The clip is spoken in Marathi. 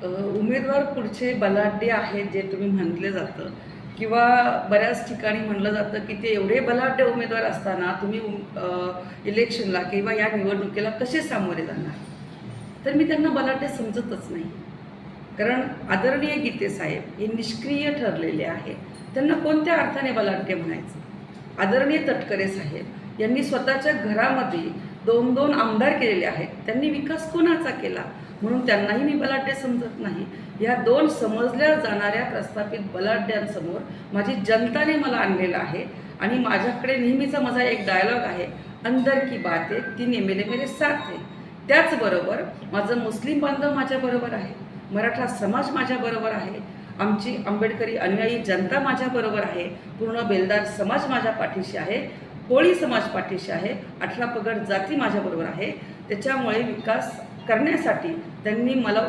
उमेदवार पुढचे बलाढ्य आहेत जे तुम्ही म्हटलं जातं किंवा बऱ्याच ठिकाणी म्हटलं जातं की ते एवढे बलाढ्य उमेदवार असताना तुम्ही इलेक्शनला किंवा या निवडणुकीला कसे सामोरे जाणार. तर मी त्यांना बलाढ्य समजतच नाही. कारण आदरणीय गीते साहेब हे निष्क्रिय ठरलेले आहे. त्यांना कोणत्या अर्थाने बलाढ्य म्हणायचं. आदरणीय तटकरे साहेब यांनी स्वतःच्या घरामध्ये 2-2 आमदार केलेले आहेत. त्यांनी विकास कोणाचा केला म्हणून त्यांनाही मी बलाढ्य समजत नाही. या 2 समजल्या जाणाऱ्या प्रस्थापित बलाढ्यांसमोर माझी जनताने मला आणलेलं आहे आणि माझ्याकडे नेहमीचा माझा एक डायलॉग आहे, अंदर की बात है 3 MLA मेरे साथ है. त्याचबरोबर माझं मुस्लिम बांधव माझ्याबरोबर आहे, मराठा समाज माझ्याबरोबर आहे, आमची आंबेडकरी अनुयायी जनता माझ्याबरोबर आहे, पूर्ण बेलदार समाज माझ्या पाठीशी आहे, कोळी समाज पाठीशी आहे, 18 पगड जाती माझ्याबरोबर आहे. त्याच्यामुळे विकास करण्यासाठी त्यांनी मला